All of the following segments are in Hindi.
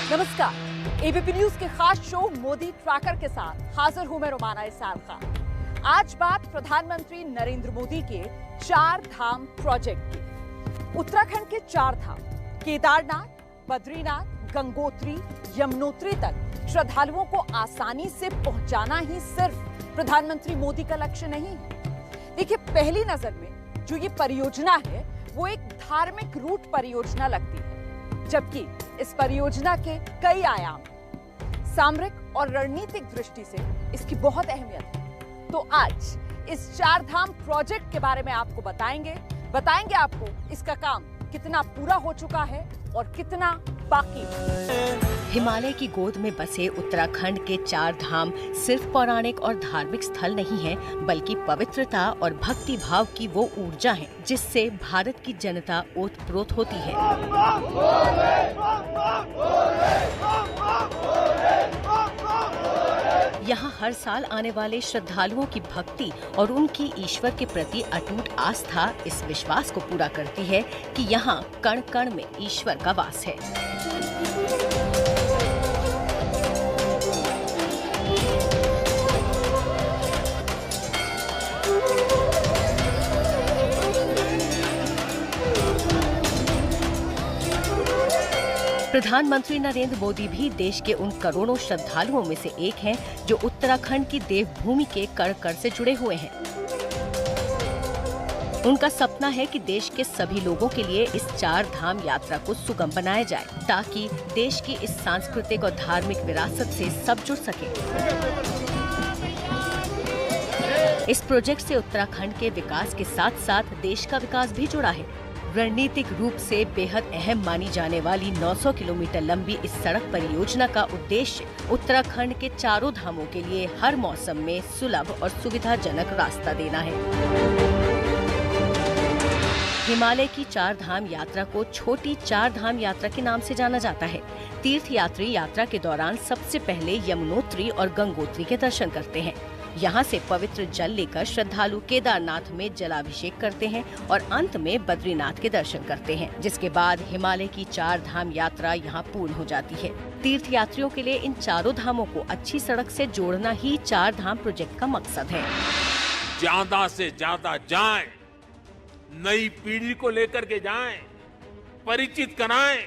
नमस्कार, एबीपी न्यूज के खास शो मोदी ट्रैकर के साथ हाजिर हूं मैं रोमाना इसाल खान। आज बात प्रधानमंत्री नरेंद्र मोदी के 4 धाम प्रोजेक्ट की। उत्तराखंड के 4 धाम केदारनाथ, बद्रीनाथ, गंगोत्री, यमुनोत्री तक श्रद्धालुओं को आसानी से पहुंचाना ही सिर्फ प्रधानमंत्री मोदी का लक्ष्य नहीं है। देखिए, पहली नजर में जो ये परियोजना है वो एक धार्मिक रूट परियोजना लगती है, जबकि इस परियोजना के कई आयाम, सामरिक और रणनीतिक दृष्टि से इसकी बहुत अहमियत है। तो आज इस 4 धाम प्रोजेक्ट के बारे में आपको बताएंगे आपको इसका काम कितना पूरा हो चुका है और कितना बाकी है। हिमालय की गोद में बसे उत्तराखंड के 4 धाम सिर्फ पौराणिक और धार्मिक स्थल नहीं हैं, बल्कि पवित्रता और भक्ति भाव की वो ऊर्जा है जिससे भारत की जनता ओतप्रोत होती है। यहाँ हर साल आने वाले श्रद्धालुओं की भक्ति और उनकी ईश्वर के प्रति अटूट आस्था इस विश्वास को पूरा करती है कि यहाँ कण कण में ईश्वर का वास है। प्रधानमंत्री नरेंद्र मोदी भी देश के उन करोड़ों श्रद्धालुओं में से एक हैं जो उत्तराखंड की देवभूमि के कण कण से जुड़े हुए हैं। उनका सपना है कि देश के सभी लोगों के लिए इस 4 धाम यात्रा को सुगम बनाया जाए, ताकि देश की इस सांस्कृतिक और धार्मिक विरासत से सब जुड़ सके। इस प्रोजेक्ट से उत्तराखंड के विकास के साथ साथ देश का विकास भी जुड़ा है। रणनीतिक रूप से बेहद अहम मानी जाने वाली 900 किलोमीटर लंबी इस सड़क परियोजना का उद्देश्य उत्तराखंड के 4 धामों के लिए हर मौसम में सुलभ और सुविधाजनक रास्ता देना है। हिमालय की 4 धाम यात्रा को छोटी 4 धाम यात्रा के नाम से जाना जाता है। तीर्थ यात्री यात्रा के दौरान सबसे पहले यमुनोत्री और गंगोत्री के दर्शन करते हैं। यहाँ से पवित्र जल लेकर श्रद्धालु केदारनाथ में जलाभिषेक करते हैं और अंत में बद्रीनाथ के दर्शन करते हैं, जिसके बाद हिमालय की 4 धाम यात्रा यहाँ पूर्ण हो जाती है। तीर्थ यात्रियों के लिए इन 4 धामों को अच्छी सड़क से जोड़ना ही 4 धाम प्रोजेक्ट का मकसद है। ज्यादा से ज्यादा जाएं, नई पीढ़ी को लेकर के जाएं, परिचित कराएं,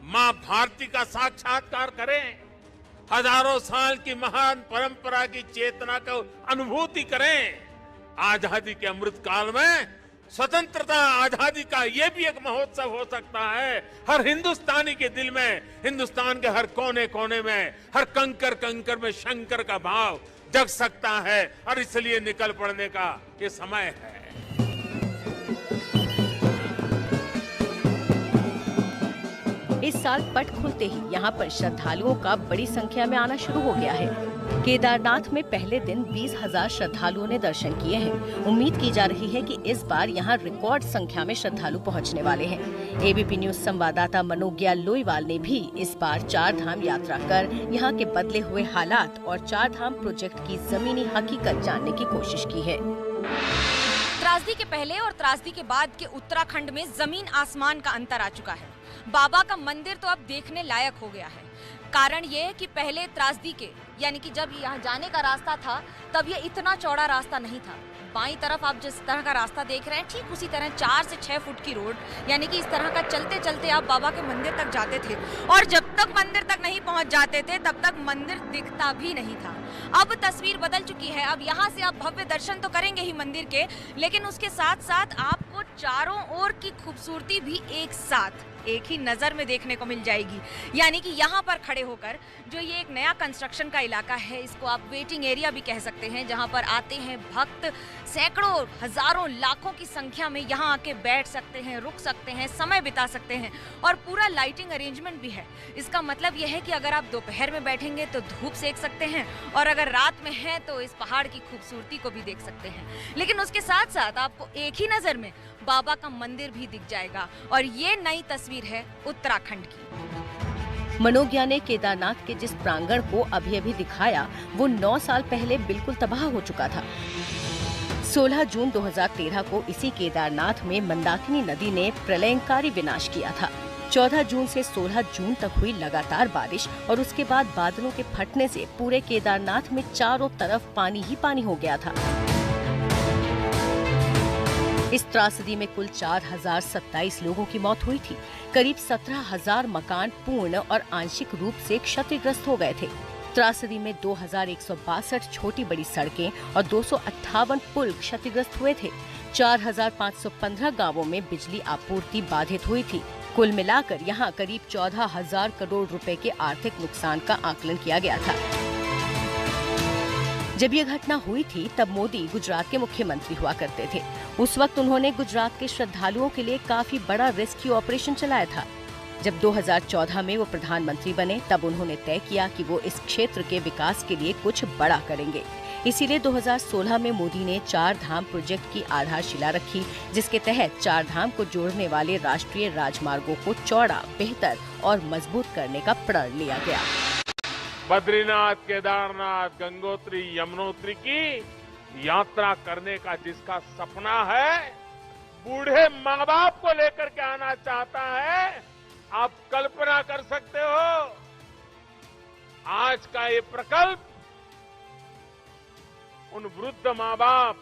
माँ भारती का साक्षात्कार करें, हजारों साल की महान परंपरा की चेतना को अनुभूति करें। आजादी के अमृत काल में स्वतंत्रता आजादी का ये भी एक महोत्सव हो सकता है। हर हिंदुस्तानी के दिल में, हिंदुस्तान के हर कोने कोने में, हर कंकर कंकर में शंकर का भाव जग सकता है और इसलिए निकल पड़ने का ये समय है। इस साल पट खुलते ही यहाँ पर श्रद्धालुओं का बड़ी संख्या में आना शुरू हो गया है। केदारनाथ में पहले दिन 20,000 श्रद्धालुओं ने दर्शन किए हैं। उम्मीद की जा रही है कि इस बार यहाँ रिकॉर्ड संख्या में श्रद्धालु पहुँचने वाले हैं। एबीपी न्यूज संवाददाता मनोज्ञा लोईवाल ने भी इस बार 4 धाम यात्रा कर यहाँ के बदले हुए हालात और 4 धाम प्रोजेक्ट की जमीनी हकीकत जानने की कोशिश की है। त्रासदी के पहले और त्रासदी के बाद के उत्तराखंड में जमीन आसमान का अंतर आ चुका है। बाबा का मंदिर तो अब देखने लायक हो गया है। कारण ये है कि पहले त्रासदी के, यानी कि जब यहाँ जाने का रास्ता था तब ये इतना चौड़ा रास्ता नहीं था। बाईं तरफ आप जिस तरह का रास्ता देख रहे हैं, ठीक उसी तरह 4 से 6 फुट की रोड, यानी कि इस तरह का चलते चलते आप बाबा के मंदिर तक जाते थे और जब तक मंदिर तक नहीं पहुंच जाते थे तब तक मंदिर दिखता भी नहीं था। अब तस्वीर बदल चुकी है। अब यहाँ से आप भव्य दर्शन तो करेंगे ही मंदिर के, लेकिन उसके साथ साथ आपको चारों ओर की खूबसूरती भी एक साथ एक ही नज़र में देखने को मिल जाएगी। यानी कि यहाँ पर खड़े होकर जो ये एक नया कंस्ट्रक्शन का इलाका है, इसको आप वेटिंग एरिया भी कह सकते हैं, जहाँ पर आते हैं भक्त, सैकड़ों हजारों लाखों की संख्या में यहाँ आके बैठ सकते हैं, रुक सकते हैं, समय बिता सकते हैं और पूरा लाइटिंग अरेंजमेंट भी है। इसका मतलब यह है कि अगर आप दोपहर में बैठेंगे तो धूप सेक सकते हैं और अगर रात में है तो इस पहाड़ की खूबसूरती को भी देख सकते हैं। लेकिन उसके साथ साथ आपको एक ही नज़र में बाबा का मंदिर भी दिख जाएगा और ये नई तस्वीर है उत्तराखंड की। मनोज्ञा ने केदारनाथ के जिस प्रांगण को अभी अभी दिखाया वो 9 साल पहले बिल्कुल तबाह हो चुका था। 16 जून 2013 को इसी केदारनाथ में मंदाकिनी नदी ने प्रलयंकारी विनाश किया था। 14 जून से 16 जून तक हुई लगातार बारिश और उसके बाद बादलों के फटने से पूरे केदारनाथ में चारों तरफ पानी ही पानी हो गया था। इस त्रासदी में कुल 4027 लोगों की मौत हुई थी। करीब 17,000 मकान पूर्ण और आंशिक रूप से क्षतिग्रस्त हो गए थे। त्रासदी में 2162 छोटी बड़ी सड़कें और 258 पुल क्षतिग्रस्त हुए थे। 4515 गांवों में बिजली आपूर्ति बाधित हुई थी। कुल मिलाकर यहां करीब 14,000 करोड़ रुपए के आर्थिक नुकसान का आकलन किया गया था। जब ये घटना हुई थी तब मोदी गुजरात के मुख्यमंत्री हुआ करते थे। उस वक्त उन्होंने गुजरात के श्रद्धालुओं के लिए काफी बड़ा रेस्क्यू ऑपरेशन चलाया था। जब 2014 में वो प्रधानमंत्री बने तब उन्होंने तय किया कि वो इस क्षेत्र के विकास के लिए कुछ बड़ा करेंगे। इसीलिए 2016 में मोदी ने 4 धाम प्रोजेक्ट की आधारशिला रखी, जिसके तहत 4 धाम को जोड़ने वाले राष्ट्रीय राजमार्गों को चौड़ा, बेहतर और मजबूत करने का प्रण लिया गया। बद्रीनाथ, केदारनाथ, गंगोत्री, यमुनोत्री की यात्रा करने का जिसका सपना है, बूढ़े माँ बाप को लेकर के आना चाहता है, आप कल्पना कर सकते हो आज का ये प्रकल्प उन वृद्ध माँ बाप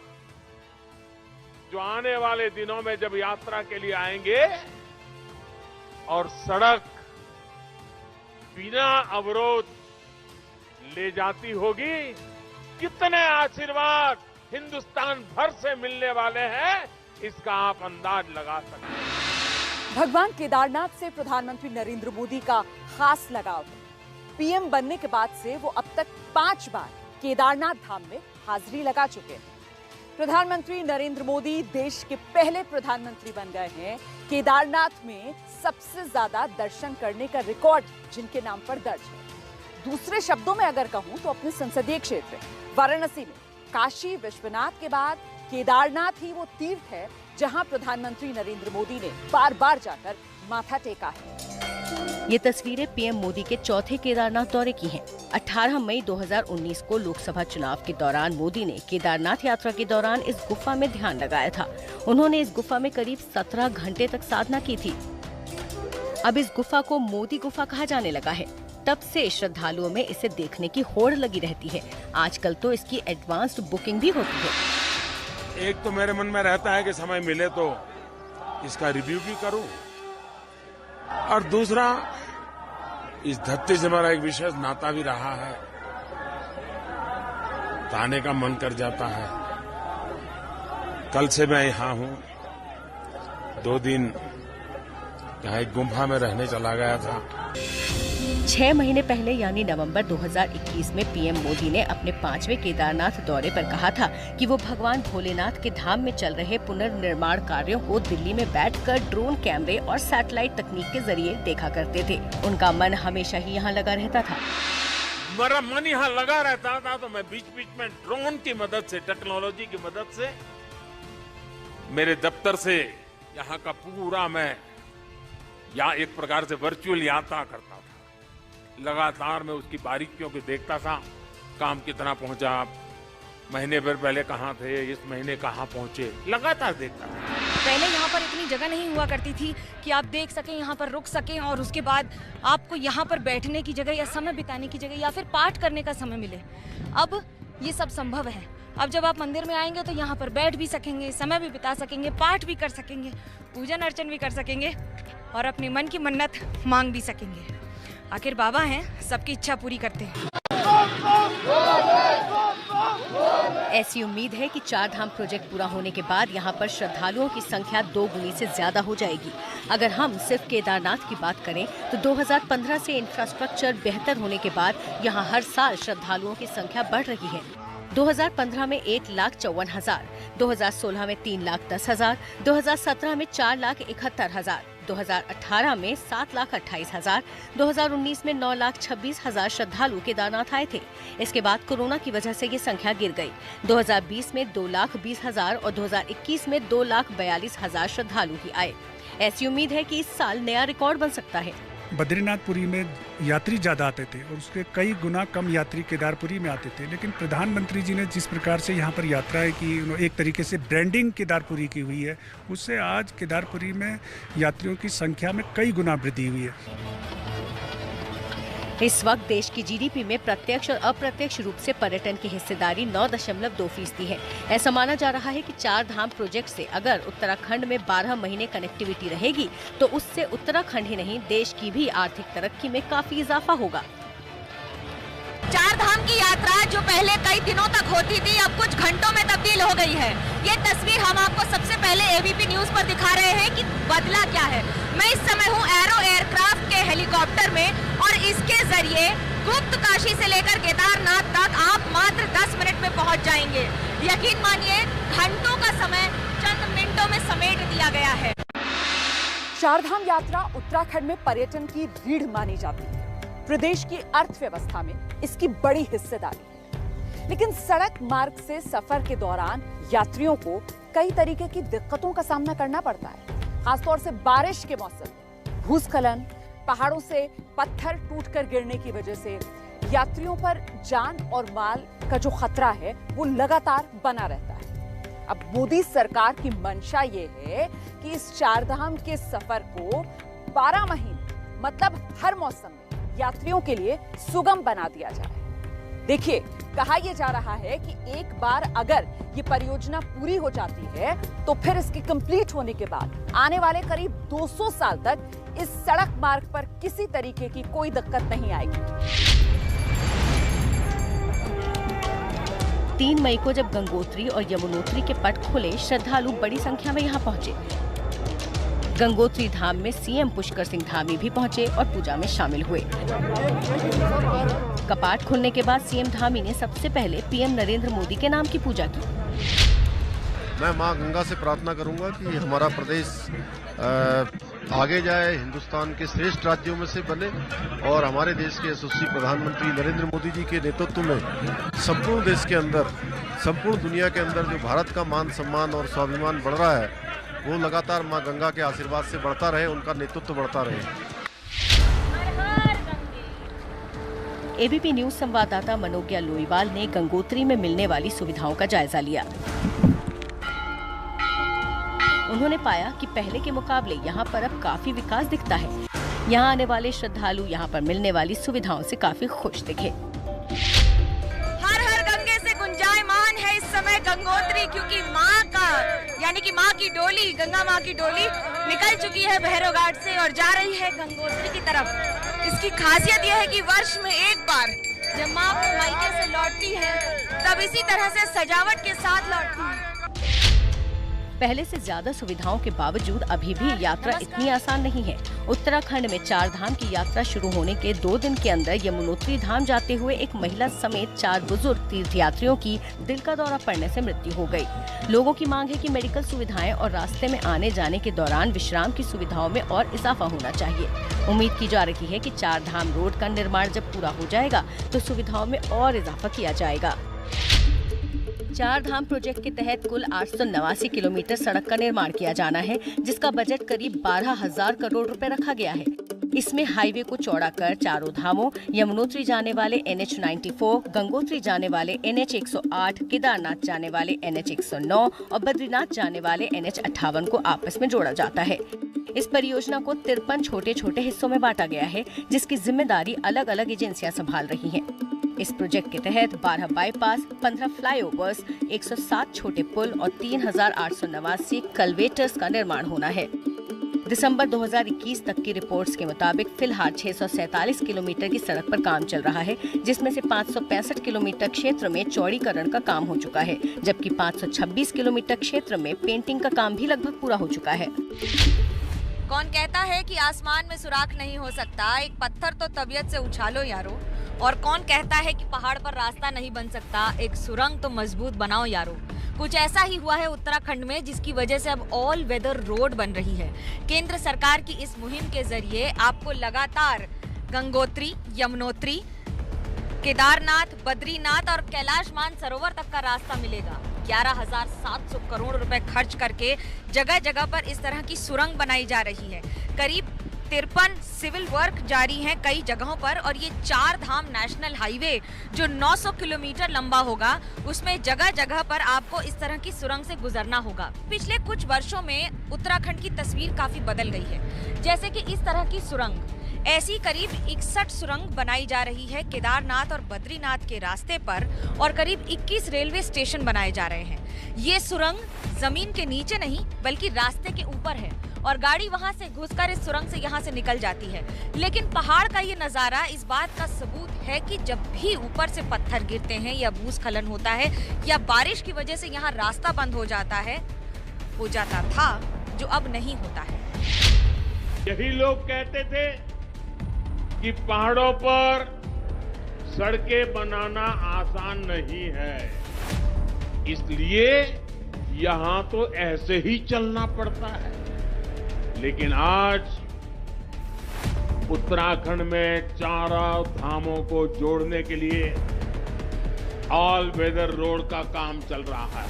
जो आने वाले दिनों में जब यात्रा के लिए आएंगे और सड़क बिना अवरोध ले जाती होगी, कितने आशीर्वाद हिंदुस्तान भर से मिलने वाले हैं, इसका आप अंदाज लगा सकते हैं। भगवान केदारनाथ से प्रधानमंत्री नरेंद्र मोदी का खास लगाव है। पीएम बनने के बाद से वो अब तक 5 बार केदारनाथ धाम में हाजिरी लगा चुके हैं। प्रधानमंत्री नरेंद्र मोदी देश के पहले प्रधानमंत्री बन गए हैं केदारनाथ में सबसे ज्यादा दर्शन करने का रिकॉर्ड जिनके नाम पर दर्ज है। दूसरे शब्दों में अगर कहूं तो अपने संसदीय क्षेत्र वाराणसी में काशी विश्वनाथ के बाद केदारनाथ ही वो तीर्थ है जहां प्रधानमंत्री नरेंद्र मोदी ने बार बार जाकर माथा टेका है। ये तस्वीरें पीएम मोदी के चौथे केदारनाथ दौरे की हैं। 18 मई 2019 को लोकसभा चुनाव के दौरान मोदी ने केदारनाथ यात्रा के दौरान इस गुफा में ध्यान लगाया था। उन्होंने इस गुफा में करीब 17 घंटे तक साधना की थी। अब इस गुफा को मोदी गुफा कहा जाने लगा है। तब से श्रद्धालुओं में इसे देखने की होड़ लगी रहती है। आजकल तो इसकी एडवांस्ड बुकिंग भी होती है। एक तो मेरे मन में रहता है कि समय मिले तो इसका रिव्यू भी करूं, और दूसरा इस धरती से हमारा एक विशेष नाता भी रहा है, तो आने का मन कर जाता है। कल से मैं यहाँ हूँ, 2 दिन यहाँ एक गुफा में रहने चला गया था। 6 महीने पहले यानी नवंबर 2021 में पीएम मोदी ने अपने 5वें केदारनाथ दौरे पर कहा था कि वो भगवान भोलेनाथ के धाम में चल रहे पुनर्निर्माण कार्यों को दिल्ली में बैठकर ड्रोन कैमरे और सैटेलाइट तकनीक के जरिए देखा करते थे। उनका मन हमेशा ही यहाँ लगा रहता था। मेरा मन यहाँ लगा रहता था, तो मैं बीच बीच में ड्रोन की मदद से, टेक्नोलॉजी की मदद से मेरे दफ्तर से यहाँ का पूरा मैं एक प्रकार से वर्चुअल यात्रा करता था। लगातार मैं उसकी बारीकियों को देखता था, काम कितना पहुंचा, महीने भर पहले कहाँ थे, इस महीने कहाँ पहुंचे, लगातार देखता था। पहले यहाँ पर इतनी जगह नहीं हुआ करती थी कि आप देख सकें, यहाँ पर रुक सकें और उसके बाद आपको यहाँ पर बैठने की जगह या समय बिताने की जगह या फिर पाठ करने का समय मिले। अब ये सब संभव है। अब जब आप मंदिर में आएंगे तो यहाँ पर बैठ भी सकेंगे, समय भी बिता सकेंगे, पाठ भी कर सकेंगे, पूजन अर्चन भी कर सकेंगे और अपने मन की मन्नत मांग भी सकेंगे। आखिर बाबा हैं, सबकी इच्छा पूरी करते हैं। ऐसी उम्मीद है कि 4 धाम प्रोजेक्ट पूरा होने के बाद यहाँ पर श्रद्धालुओं की संख्या 2 गुनी से ज्यादा हो जाएगी। अगर हम सिर्फ केदारनाथ की बात करें तो 2015 से इंफ्रास्ट्रक्चर बेहतर होने के बाद यहाँ हर साल श्रद्धालुओं की संख्या बढ़ रही है। 2015 में 1,54,000, 2016 में 3,10,000, 2017 में 4,71,000, 2018 में 7,28,000, 2019 में 9,26,000 श्रद्धालु केदारनाथ आए थे। इसके बाद कोरोना की वजह से ये संख्या गिर गई। 2020 में 2,20,000 और 2021 में 2,42,000 श्रद्धालु ही आए। ऐसी उम्मीद है कि इस साल नया रिकॉर्ड बन सकता है। बद्रीनाथपुरी में यात्री ज़्यादा आते थे और उसके कई गुना कम यात्री केदारपुरी में आते थे, लेकिन प्रधानमंत्री जी ने जिस प्रकार से यहाँ पर यात्राएं की, एक तरीके से ब्रांडिंग केदारपुरी की हुई है, उससे आज केदारपुरी में यात्रियों की संख्या में कई गुना वृद्धि हुई है। इस वक्त देश की जीडीपी में प्रत्यक्ष और अप्रत्यक्ष रूप से पर्यटन की हिस्सेदारी 9.2% है। ऐसा माना जा रहा है कि 4 धाम प्रोजेक्ट से अगर उत्तराखंड में 12 महीने कनेक्टिविटी रहेगी तो उससे उत्तराखंड ही नहीं देश की भी आर्थिक तरक्की में काफी इजाफा होगा। 4 धाम की यात्रा जो पहले कई दिनों तक होती थी अब कुछ घंटों में तब्दील हो गई है। ये तस्वीर हम आपको सबसे पहले एबीपी न्यूज पर दिखा रहे हैं कि बदला क्या है। मैं इस समय हूँ एरो एयरक्राफ्ट के हेलीकॉप्टर में और इसके जरिए गुप्त काशी से लेकर केदारनाथ तक आप मात्र 10 मिनट में पहुँच जाएंगे। यकीन मानिए घंटों का समय चंद मिनटों में समेट दिया गया है। 4 धाम यात्रा उत्तराखंड में पर्यटन की रीढ़ मानी जाती है। प्रदेश की अर्थव्यवस्था में इसकी बड़ी हिस्सेदारी है, लेकिन सड़क मार्ग से सफर के दौरान यात्रियों को कई तरीके की दिक्कतों का सामना करना पड़ता है। खासतौर से बारिश के मौसम, भूस्खलन, पहाड़ों से पत्थर टूटकर गिरने की वजह से यात्रियों पर जान और माल का जो खतरा है वो लगातार बना रहता है। अब मोदी सरकार की मंशा ये है कि इस 4 धाम के सफर को 12 महीने मतलब हर मौसम में यात्रियों के लिए सुगम बना दिया जाए। देखिए, कहा यह जा रहा है कि एक बार अगर ये परियोजना पूरी हो जाती है तो फिर इसके कंप्लीट होने के बाद आने वाले करीब 200 साल तक इस सड़क मार्ग पर किसी तरीके की कोई दिक्कत नहीं आएगी। 3 मई को जब गंगोत्री और यमुनोत्री के पट खुले, श्रद्धालु बड़ी संख्या में यहाँ पहुँचे। गंगोत्री धाम में सीएम पुष्कर सिंह धामी भी पहुंचे और पूजा में शामिल हुए। कपाट खुलने के बाद सीएम धामी ने सबसे पहले पीएम नरेंद्र मोदी के नाम की पूजा की। मैं मां गंगा से प्रार्थना करूंगा कि हमारा प्रदेश आगे जाए, हिंदुस्तान के श्रेष्ठ राज्यों में से बने और हमारे देश के यशस्वी प्रधानमंत्री नरेंद्र मोदी जी के नेतृत्व में संपूर्ण देश के अंदर, संपूर्ण दुनिया के अंदर जो भारत का मान सम्मान और स्वाभिमान बढ़ रहा है वो लगातार मां गंगा के आशीर्वाद से बढ़ता रहे, उनका नेतृत्व बढ़ता रहे। एबीपी न्यूज संवाददाता मनोज्ञा लोईवाल ने गंगोत्री में मिलने वाली सुविधाओं का जायजा लिया। उन्होंने पाया कि पहले के मुकाबले यहाँ पर अब काफी विकास दिखता है। यहाँ आने वाले श्रद्धालु यहाँ पर मिलने वाली सुविधाओं से काफी खुश दिखे। हर हर गंगे से गुंजायमान है इस समय गंगोत्री, क्योंकि माँ का यानी कि माँ की डोली, गंगा माँ की डोली निकल चुकी है भैरव घाट से और जा रही है गंगोत्री की तरफ। इसकी खासियत यह है कि वर्ष में एक बार जब माँ अपने मायके से लौटती है तब इसी तरह से सजावट के साथ लौटती है। पहले से ज्यादा सुविधाओं के बावजूद अभी भी यात्रा इतनी आसान नहीं है। उत्तराखंड में 4 धाम की यात्रा शुरू होने के 2 दिन के अंदर यमुनोत्री धाम जाते हुए एक महिला समेत 4 बुजुर्ग तीर्थयात्रियों की दिल का दौरा पड़ने से मृत्यु हो गई। लोगों की मांग है कि मेडिकल सुविधाएं और रास्ते में आने जाने के दौरान विश्राम की सुविधाओं में और इजाफा होना चाहिए। उम्मीद की जा रही है कि 4 धाम रोड का निर्माण जब पूरा हो जाएगा तो सुविधाओं में और इजाफा किया जाएगा। 4 धाम प्रोजेक्ट के तहत कुल 889 किलोमीटर सड़क का निर्माण किया जाना है, जिसका बजट करीब 12,000 करोड़ रुपए रखा गया है। इसमें हाईवे को चौड़ा कर चारों धामों, यमुनोत्री जाने वाले NH94, गंगोत्री जाने वाले NH 108, केदारनाथ जाने वाले NH 109 और बद्रीनाथ जाने वाले NH 58 को आपस में जोड़ा जाता है। इस परियोजना को 53 छोटे छोटे हिस्सों में बांटा गया है, जिसकी जिम्मेदारी अलग अलग एजेंसियां संभाल रही हैं। इस प्रोजेक्ट के तहत 12 बाईपास, 15 फ्लाईओवर्स, 107 छोटे पुल और 3,889 कल्वेटर्स का निर्माण होना है। दिसंबर 2021 तक की रिपोर्ट्स के मुताबिक फिलहाल 647 किलोमीटर की सड़क पर काम चल रहा है, जिसमें से 565 किलोमीटर क्षेत्र में चौड़ीकरण का काम हो चुका है, जबकि 526 किलोमीटर क्षेत्र में पेंटिंग का काम भी लगभग पूरा हो चुका है। कौन कहता है कि आसमान में सुराख नहीं हो सकता, एक पत्थर तो तबीयत से उछालो यारो। और कौन कहता है कि पहाड़ पर रास्ता नहीं बन सकता, एक सुरंग तो मजबूत बनाओ यारो। कुछ ऐसा ही हुआ है उत्तराखंड में, जिसकी वजह से अब ऑल वेदर रोड बन रही है। केंद्र सरकार की इस मुहिम के जरिए आपको लगातार गंगोत्री, यमुनोत्री, केदारनाथ, बद्रीनाथ और कैलाश मानसरोवर तक का रास्ता मिलेगा। 11,700 करोड़ रुपए खर्च करके जगह जगह पर इस तरह की सुरंग बनाई जा रही है। करीब 153 सिविल वर्क जारी हैं कई जगहों पर और ये 4 धाम नेशनल हाईवे जो 900 किलोमीटर लंबा होगा उसमें जगह जगह पर आपको इस तरह की सुरंग से गुजरना होगा। पिछले कुछ वर्षों में उत्तराखंड की तस्वीर काफी बदल गई है, जैसे कि इस तरह की सुरंग। ऐसी करीब 61 सुरंग बनाई जा रही है केदारनाथ और बद्रीनाथ के रास्ते पर और करीब 21 रेलवे स्टेशन बनाए जा रहे हैं। ये सुरंग जमीन के नीचे नहीं बल्कि रास्ते के ऊपर है और गाड़ी वहां से घुसकर इस सुरंग से यहाँ से निकल जाती है। लेकिन पहाड़ का ये नजारा इस बात का सबूत है कि जब भी ऊपर से पत्थर गिरते हैं या भूस्खलन होता है या बारिश की वजह से यहाँ रास्ता बंद हो जाता था जो अब नहीं होता है। यही लोग कहते थे कि पहाड़ों पर सड़कें बनाना आसान नहीं है, इसलिए यहाँ तो ऐसे ही चलना पड़ता है। लेकिन आज उत्तराखंड में चारों धामों को जोड़ने के लिए ऑल वेदर रोड का काम चल रहा है।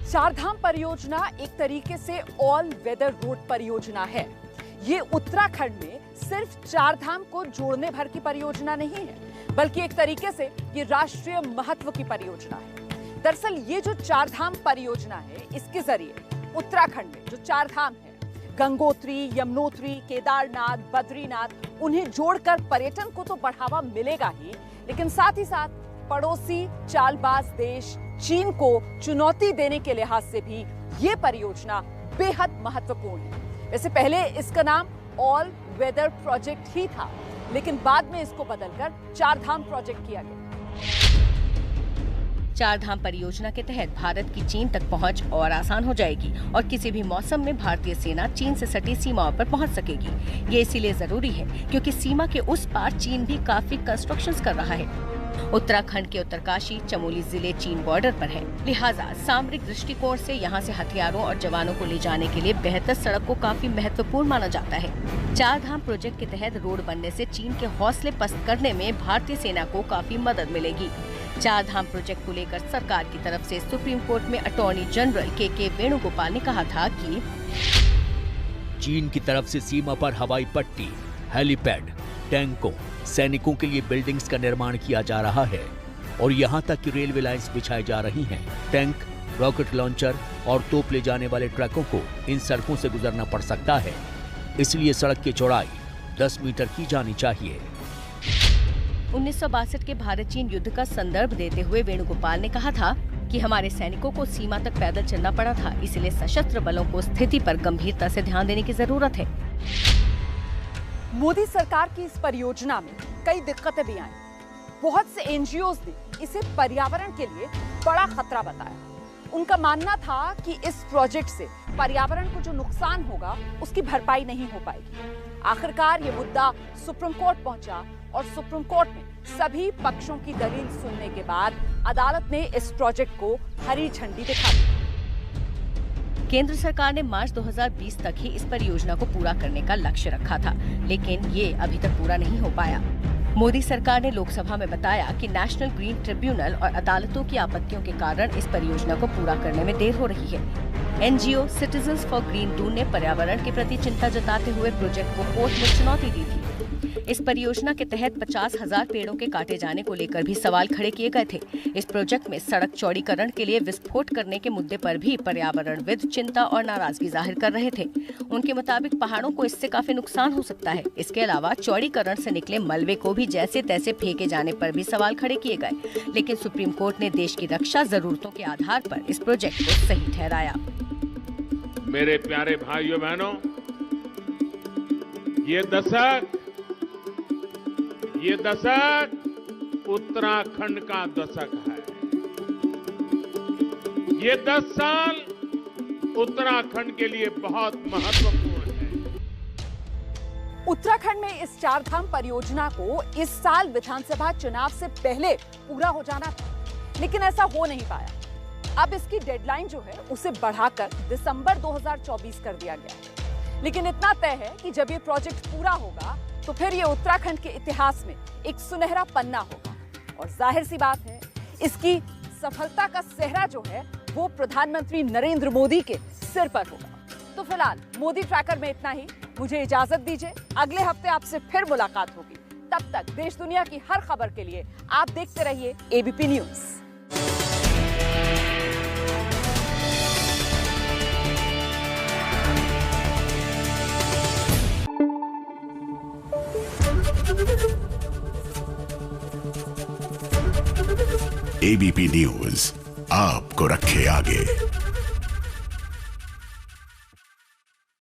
चारधाम परियोजना एक तरीके से ऑल वेदर रोड परियोजना है। ये उत्तराखंड में सिर्फ चारधाम को जोड़ने भर की परियोजना नहीं है, बल्कि एक तरीके से ये राष्ट्रीय महत्व की परियोजना है। दरअसल ये जो चारधाम परियोजना है, इसके जरिए उत्तराखंड में जो चारधाम है, गंगोत्री, यमुनोत्री, केदारनाथ, बद्रीनाथ, उन्हें जोड़कर पर्यटन को तो बढ़ावा मिलेगा ही, लेकिन साथ ही साथ पड़ोसी चालबाज देश चीन को चुनौती देने के लिहाज से भी ये परियोजना बेहद महत्वपूर्ण है। वैसे पहले इसका नाम ऑल वेदर प्रोजेक्ट ही था, लेकिन बाद में इसको बदलकर चारधाम प्रोजेक्ट किया गया। चारधाम परियोजना के तहत भारत की चीन तक पहुंच और आसान हो जाएगी और किसी भी मौसम में भारतीय सेना चीन से सटी सीमाओं पर पहुंच सकेगी। ये इसीलिए जरूरी है क्योंकि सीमा के उस पार चीन भी काफी कंस्ट्रक्शंस कर रहा है। उत्तराखंड के उत्तरकाशी, चमोली जिले चीन बॉर्डर पर है, लिहाजा सामरिक दृष्टिकोण से यहाँ से हथियारों और जवानों को ले जाने के लिए बेहतर सड़क को काफी महत्वपूर्ण माना जाता है। चारधाम प्रोजेक्ट के तहत रोड बनने से चीन के हौसले पस्त करने में भारतीय सेना को काफी मदद मिलेगी। चारधाम प्रोजेक्ट को लेकर सरकार की तरफ से सुप्रीम कोर्ट में अटॉर्नी जनरल के वेणुगोपाल ने कहा था कि चीन की तरफ से सीमा पर हवाई पट्टी, हेलीपैड, टैंकों, सैनिकों के लिए बिल्डिंग्स का निर्माण किया जा रहा है और यहाँ तक कि रेलवे लाइंस बिछाई जा रही हैं। टैंक, रॉकेट लॉन्चर और तोप ले जाने वाले ट्रकों को इन सड़कों से गुजरना पड़ सकता है, इसलिए सड़क की चौड़ाई 10 मीटर की जानी चाहिए। 1962 के भारत चीन युद्ध का संदर्भ देते हुए वेणुगोपाल ने कहा था कि हमारे सैनिकों को सीमा तक पैदल चलना पड़ा था, इसलिए सशस्त्र बलों को स्थिति पर गंभीरता से ध्यान देने की जरूरत है। मोदी सरकार की इस परियोजना में कई दिक्कतें भी आई। बहुत से एनजीओज ने इसे पर्यावरण के लिए बड़ा खतरा बताया। उनका मानना था कि इस प्रोजेक्ट से पर्यावरण को जो नुकसान होगा उसकी भरपाई नहीं हो पाएगी। आखिरकार ये मुद्दा सुप्रीम कोर्ट पहुंचा और सुप्रीम कोर्ट में सभी पक्षों की दलील सुनने के बाद अदालत ने इस प्रोजेक्ट को हरी झंडी दिखा दी। केंद्र सरकार ने मार्च 2020 तक ही इस परियोजना को पूरा करने का लक्ष्य रखा था, लेकिन ये अभी तक पूरा नहीं हो पाया। मोदी सरकार ने लोकसभा में बताया कि नेशनल ग्रीन ट्रिब्यूनल और अदालतों की आपत्तियों के कारण इस परियोजना को पूरा करने में देर हो रही है। NGO citizens for green Doon ने पर्यावरण के प्रति चिंता जताते हुए प्रोजेक्ट को कोर्ट में चुनौती दी थी। इस परियोजना के तहत 50,000 पेड़ों के काटे जाने को लेकर भी सवाल खड़े किए गए थे। इस प्रोजेक्ट में सड़क चौड़ीकरण के लिए विस्फोट करने के मुद्दे पर भी पर्यावरणविद चिंता और नाराजगी जाहिर कर रहे थे। उनके मुताबिक पहाड़ों को इससे काफी नुकसान हो सकता है। इसके अलावा चौड़ीकरण से निकले मलबे को भी जैसे तैसे फेंके जाने पर भी सवाल खड़े किए गए, लेकिन सुप्रीम कोर्ट ने देश की रक्षा जरूरतों के आधार पर इस प्रोजेक्ट को सही ठहराया। मेरे प्यारे भाइयों बहनों, ये दशक उत्तराखंड का दशक है। ये 10 साल उत्तराखंड के लिए बहुत महत्वपूर्ण है। उत्तराखंड में इस चारधाम परियोजना को इस साल विधानसभा चुनाव से पहले पूरा हो जाना था, लेकिन ऐसा हो नहीं पाया। अब इसकी डेडलाइन जो है उसे बढ़ाकर दिसंबर 2024 कर दिया गया है। लेकिन इतना तय है कि जब ये प्रोजेक्ट पूरा होगा तो फिर ये उत्तराखंड के इतिहास में एक सुनहरा पन्ना होगा और जाहिर सी बात है इसकी सफलता का सेहरा जो है वो प्रधानमंत्री नरेंद्र मोदी के सिर पर होगा। तो फिलहाल मोदी ट्रैकर में इतना ही। मुझे इजाजत दीजिए, अगले हफ्ते आपसे फिर मुलाकात होगी। तब तक देश दुनिया की हर खबर के लिए आप देखते रहिए एबीपी न्यूज। एबीपी न्यूज आपको रखे आगे।